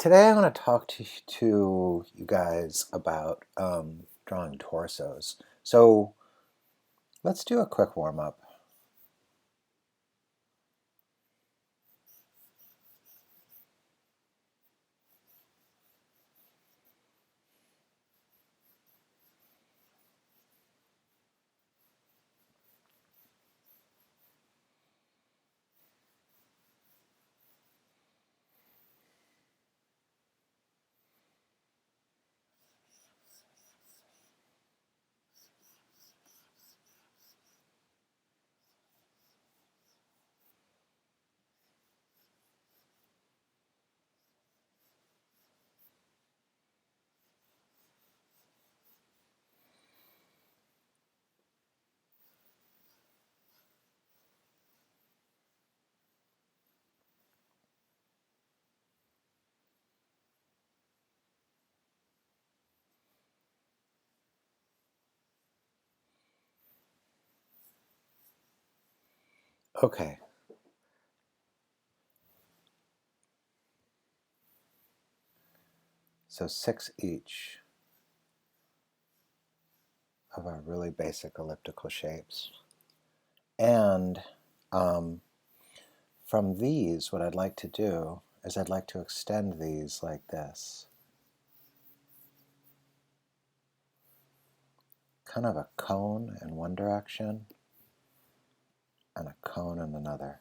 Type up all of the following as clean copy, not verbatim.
Today I want to talk to you guys about drawing torsos. So let's do a quick warm-up. Okay, so 6 each of our really basic elliptical shapes. And from these, what I'd like to do is I'd like to extend these like this. Kind of a cone in one direction and a cone in another.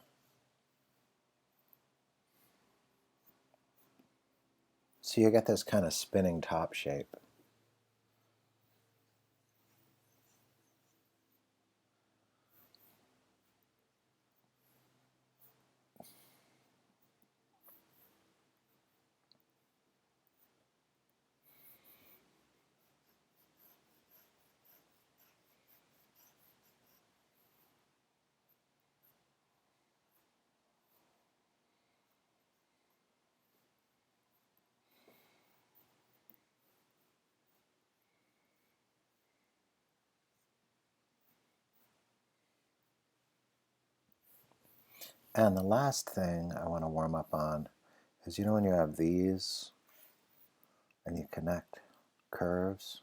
So you get this kind of spinning top shape. And the last thing I want to warm up on is, you know, when you have these and you connect curves,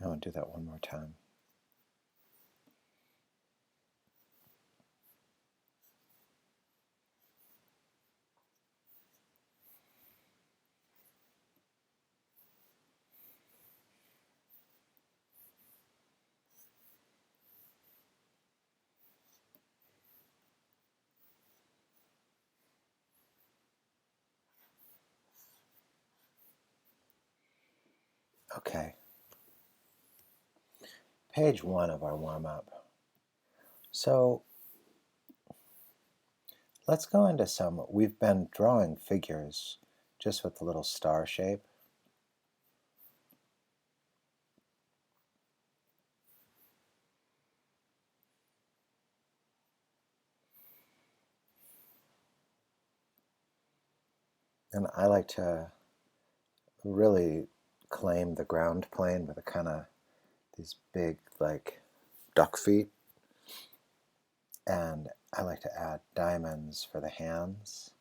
I want to do that one more time. Okay, page 1 of our warm-up. So let's go into some, we've been drawing figures just with the little star shape. And I like to really claim the ground plane with a kind of these big, like, duck feet. And I like to add diamonds for the hands.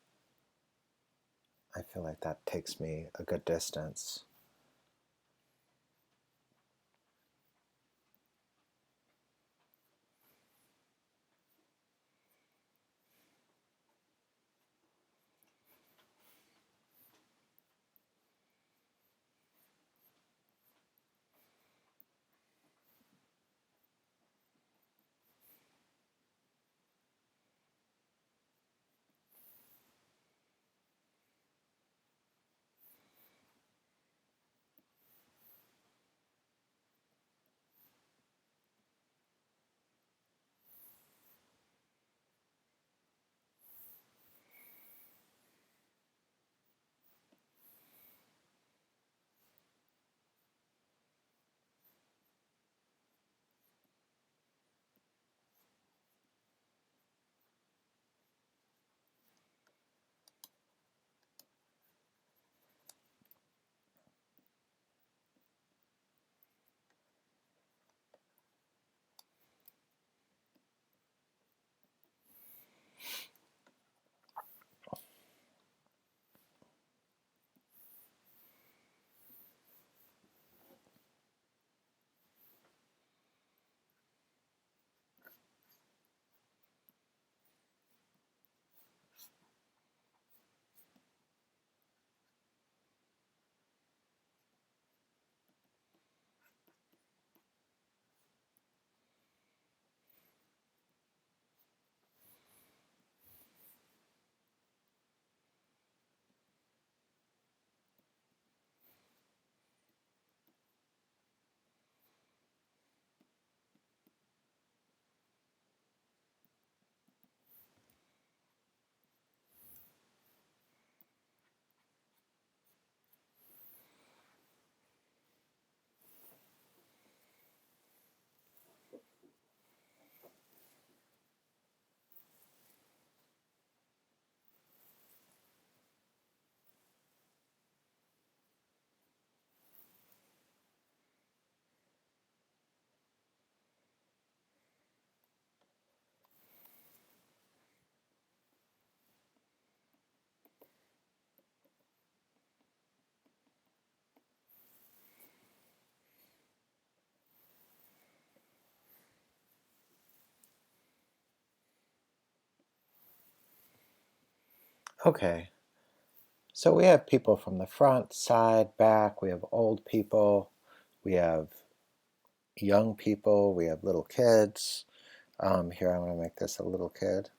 I feel like that takes me a good distance. Okay, so we have people from the front, side, back, we have old people, we have young people, we have little kids. Here I'm going to make this a little kid.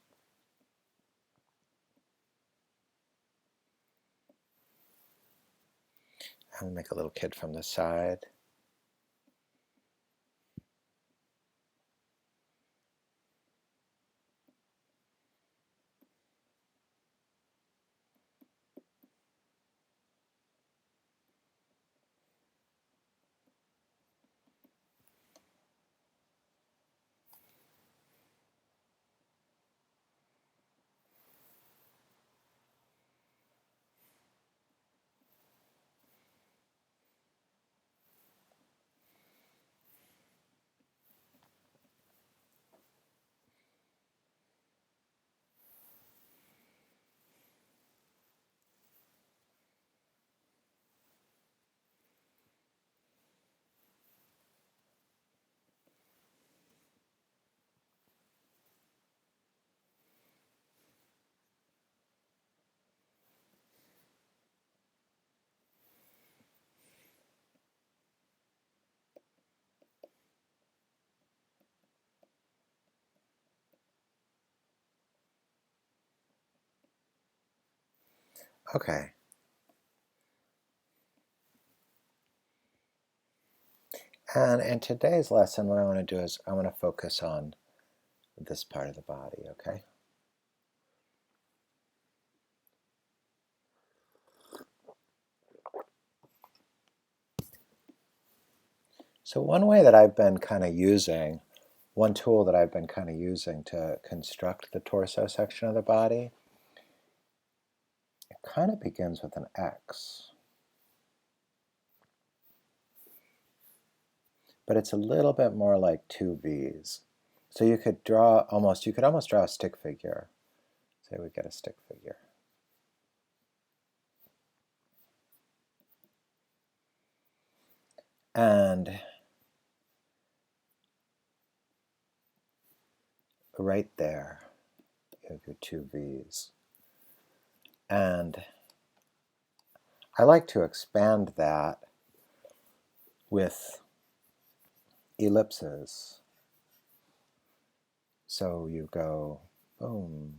I'm going to make a little kid from the side. Okay. And in today's lesson, what I want to do is I want to focus on this part of the body, okay? So one way that I've been kind of using, one tool that I've been kind of using to construct the torso section of the body, it kind of begins with an X. But it's a little bit more like two V's. So you could almost draw a stick figure. Say we get a stick figure. And right there, you have your two V's. And I like to expand that with ellipses. So you go boom,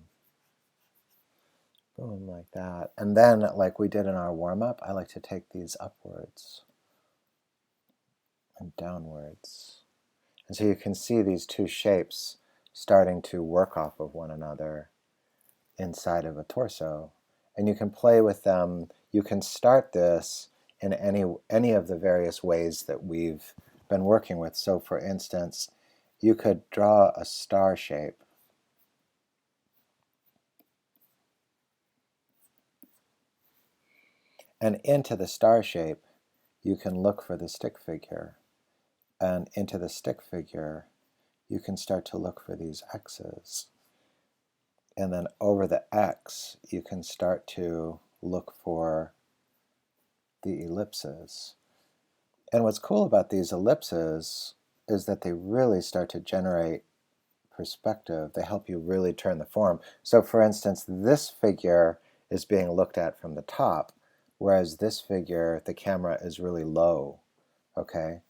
boom, like that. And then, like we did in our warm-up, I like to take these upwards and downwards. And so you can see these two shapes starting to work off of one another inside of a torso. And you can play with them. You can start this in any of the various ways that we've been working with. So for instance, you could draw a star shape. And into the star shape, you can look for the stick figure. And into the stick figure, you can start to look for these X's. And then over the X, you can start to look for the ellipses. And what's cool about these ellipses is that they really start to generate perspective. They help you really turn the form. So for instance, this figure is being looked at from the top, whereas this figure, the camera is really low, okay?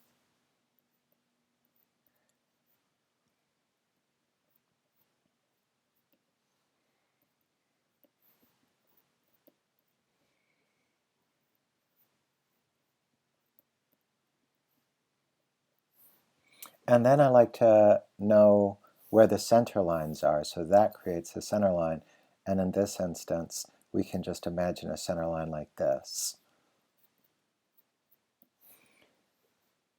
And then I like to know where the center lines are, so that creates a center line. And in this instance, we can just imagine a center line like this.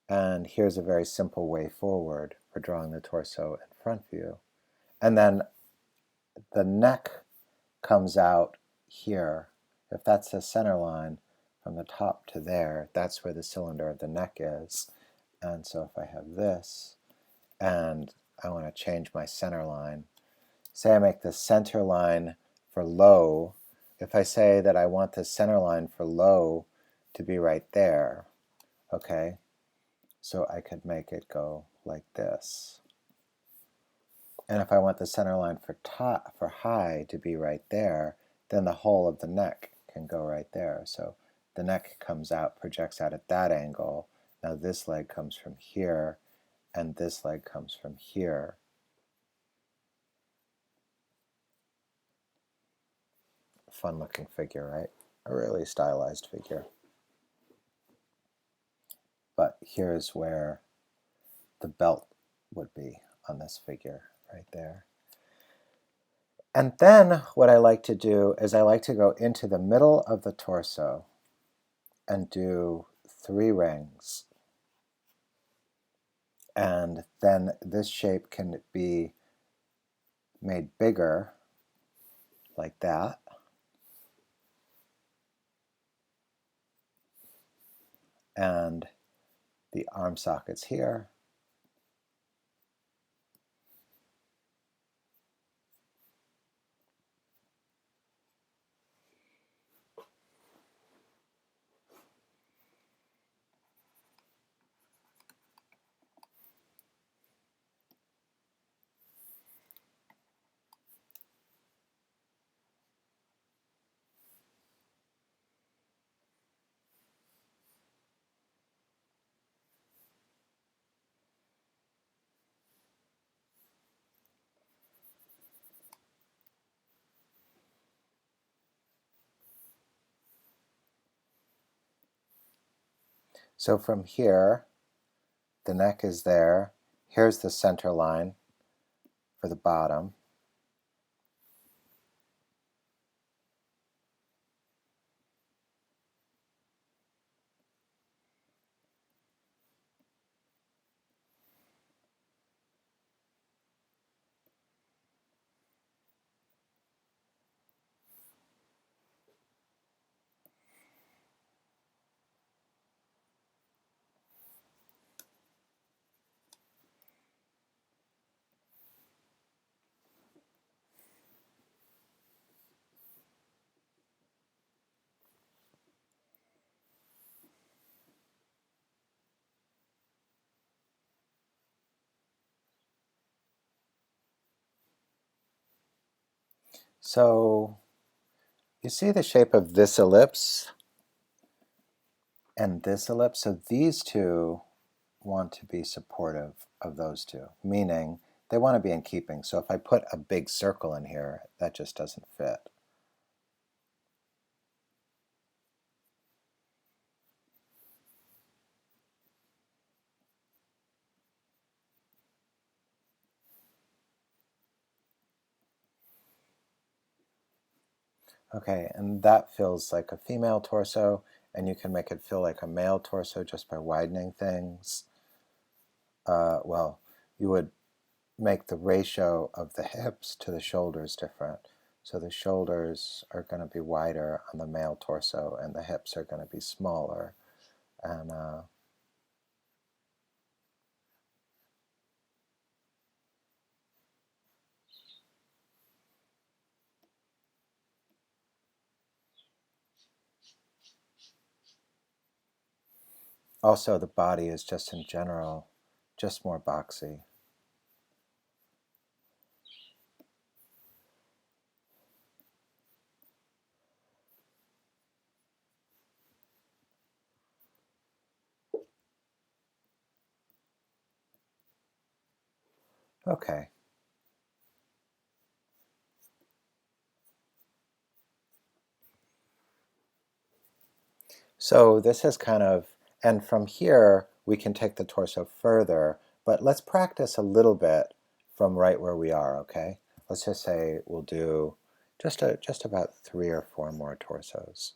And here's a very simple way forward for drawing the torso in front view. And then the neck comes out here. If that's the center line from the top to there, that's where the cylinder of the neck is. And so if I have this, and I want to change my center line, say I make the center line for low. If I say that I want the center line for low to be right there, okay, so I could make it go like this. And if I want the center line for high to be right there, then the whole of the neck can go right there. So the neck comes out, projects out at that angle. Now this leg comes from here, and this leg comes from here. Fun looking figure, right? A really stylized figure. But here's where the belt would be on this figure right there. And then what I like to do is I like to go into the middle of the torso and do 3 rings. And then this shape can be made bigger like that. And the arm sockets here. So from here, the neck is there. Here's the center line for the bottom. So you see the shape of this ellipse and this ellipse? So these two want to be supportive of those two, meaning they want to be in keeping. So if I put a big circle in here, that just doesn't fit. Okay, and that feels like a female torso, and you can make it feel like a male torso just by widening things. Well, you would make the ratio of the hips to the shoulders different. So the shoulders are going to be wider on the male torso, and the hips are going to be smaller. And also the body is just in general just more boxy. Okay. So this is kind of, and from here we can take the torso further, but let's practice a little bit from right where we are, okay? Let's just say we'll do just about 3 or 4 more torsos.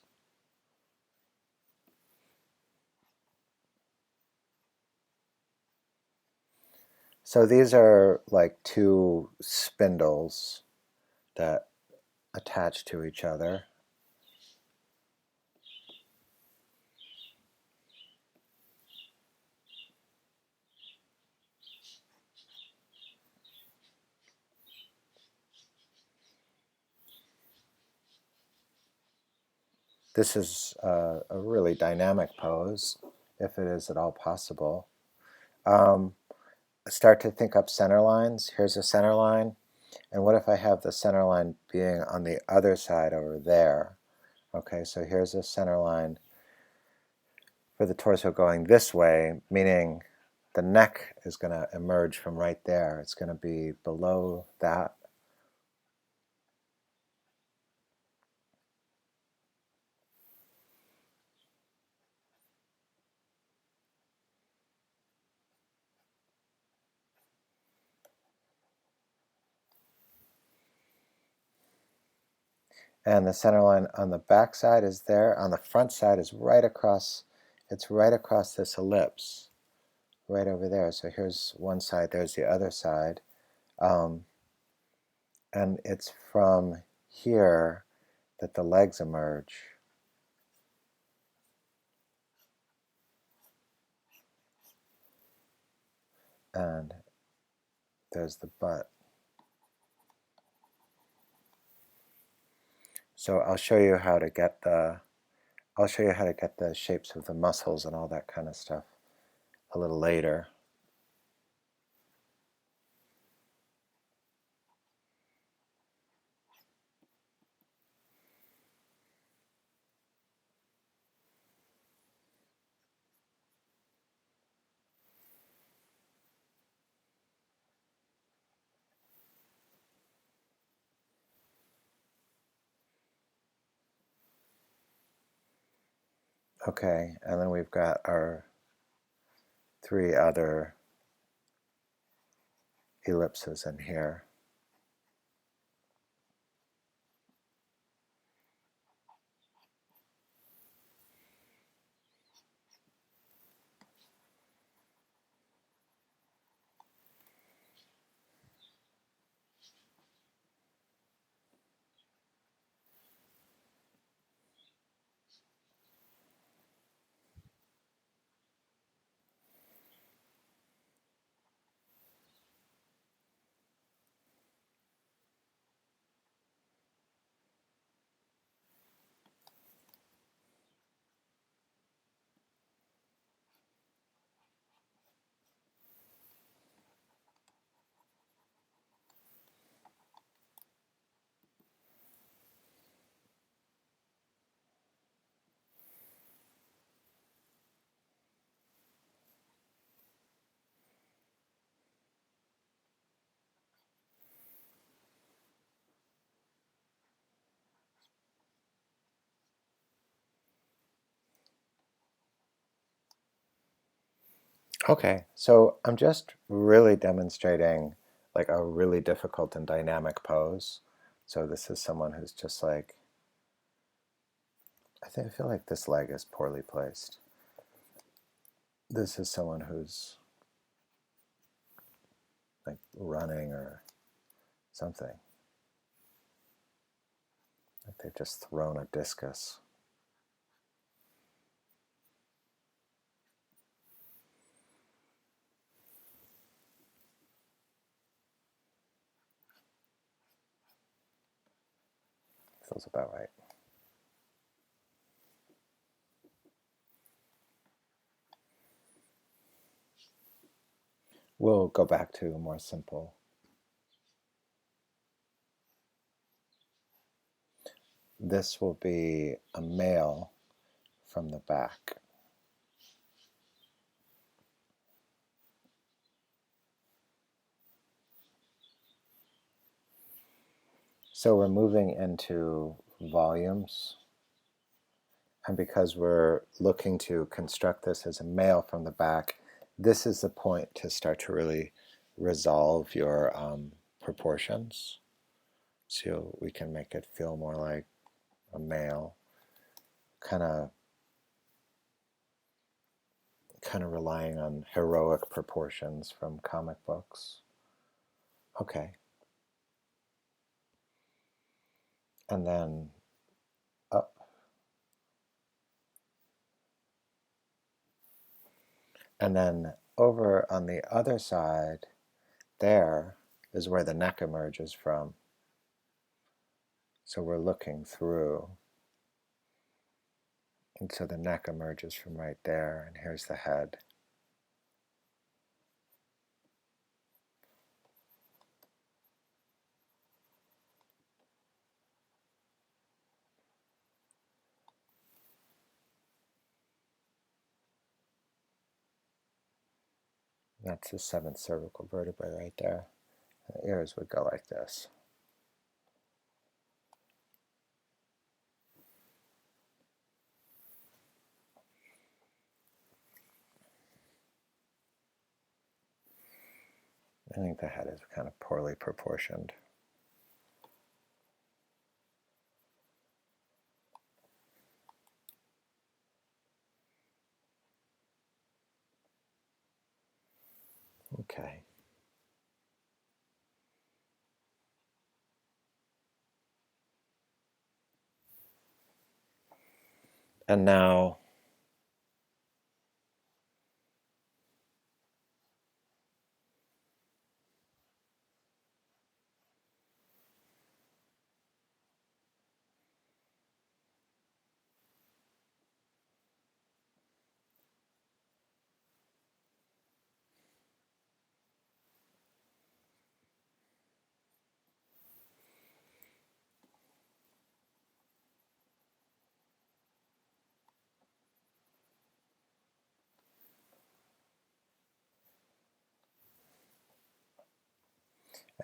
So these are like 2 spindles that attach to each other. This is a really dynamic pose, if it is at all possible. Start to think up center lines. Here's a center line, And what if I have the center line being on the other side over there? Okay, so here's the center line for the torso going this way, meaning the neck is going to emerge from right there. It's going to be below that. And the center line on the back side is there. On the front side is right across, it's right across this ellipse, right over there. So here's one side, there's the other side. And it's from here that the legs emerge. And there's the butt. So I'll show you how to get the shapes of the muscles and all that kind of stuff a little later. Okay, and then we've got our 3 other ellipses in here. Okay, so I'm just really demonstrating like a really difficult and dynamic pose. So this is someone who's just like, I feel like this leg is poorly placed. This is someone who's like running or something. Like they've just thrown a discus. Feels about right. We'll go back to a more simple. This will be a male from the back. So we're moving into volumes. And because we're looking to construct this as a male from the back, this is the point to start to really resolve your proportions. So we can make it feel more like a male, kind of relying on heroic proportions from comic books. Okay. And then up. And then over on the other side, there is where the neck emerges from. So we're looking through. And so the neck emerges from right there, and here's the head. That's the 7th cervical vertebrae right there. The ears would go like this. I think the head is kind of poorly proportioned. Okay. And now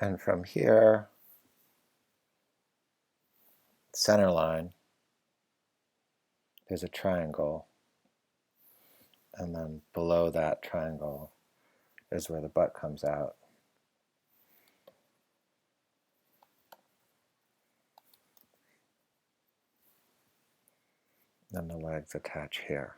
and from here, center line, there's a triangle, and then below that triangle is where the butt comes out. Then the legs attach here.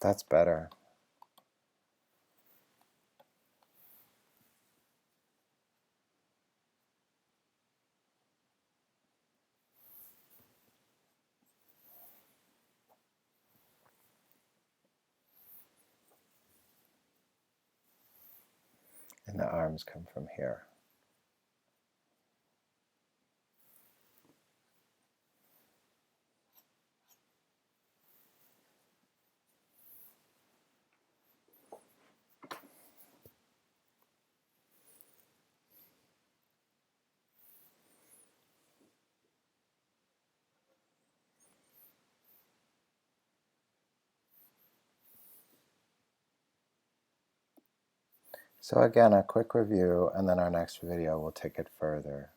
That's better. And the arms come from here. So again, a quick review, and then our next video will take it further.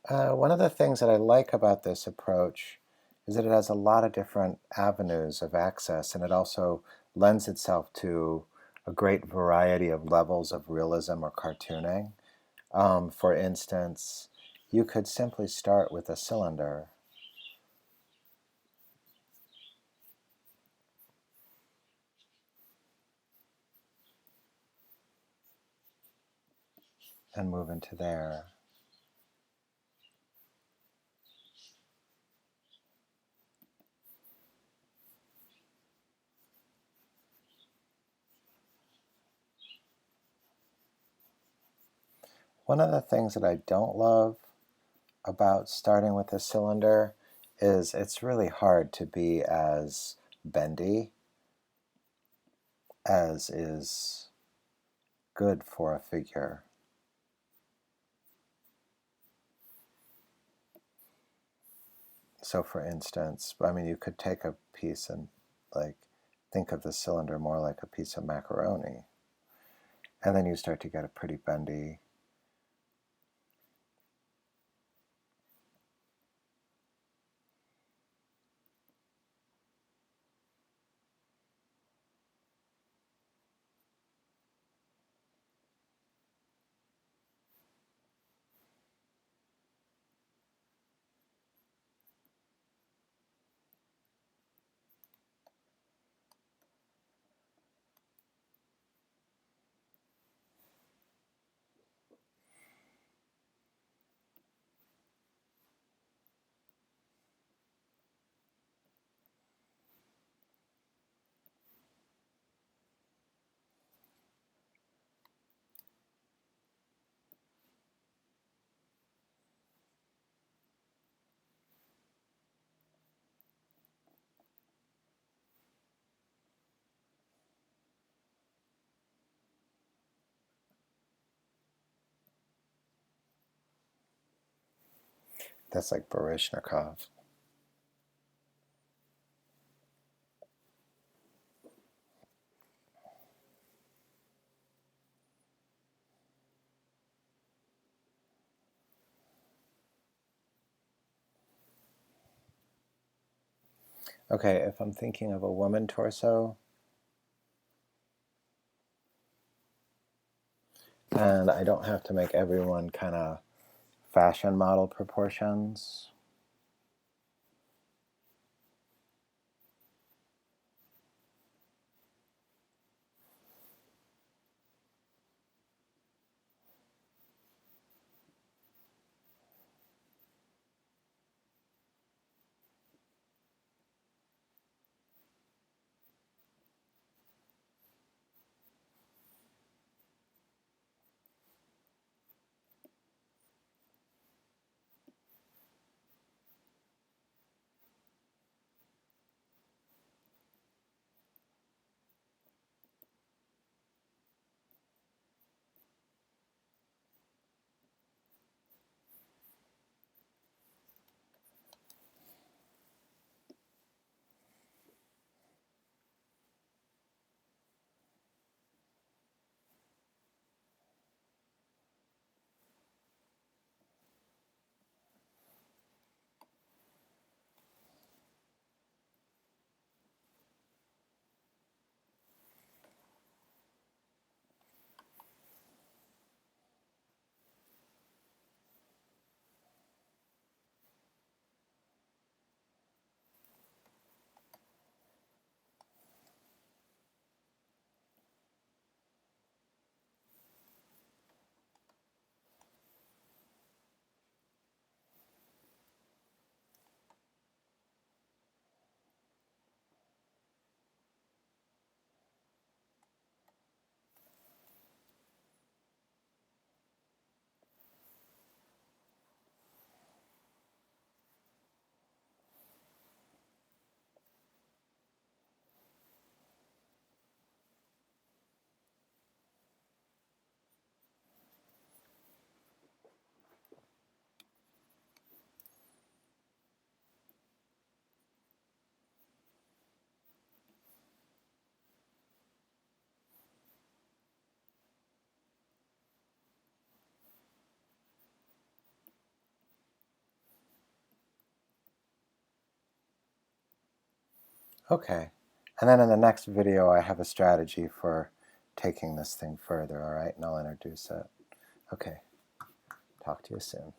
One of the things that I like about this approach is that it has a lot of different avenues of access, and it also lends itself to a great variety of levels of realism or cartooning. For instance, you could simply start with a cylinder and move into there. One of the things that I don't love about starting with a cylinder is it's really hard to be as bendy as is good for a figure. So for instance, I mean, you could take a piece and like think of the cylinder more like a piece of macaroni, and then you start to get a pretty bendy. That's like Baryshnikov. Okay, if I'm thinking of a woman torso, and I don't have to make everyone kind of fashion model proportions. Okay, and then in the next video I have a strategy for taking this thing further, all right? And I'll introduce it. Okay, talk to you soon.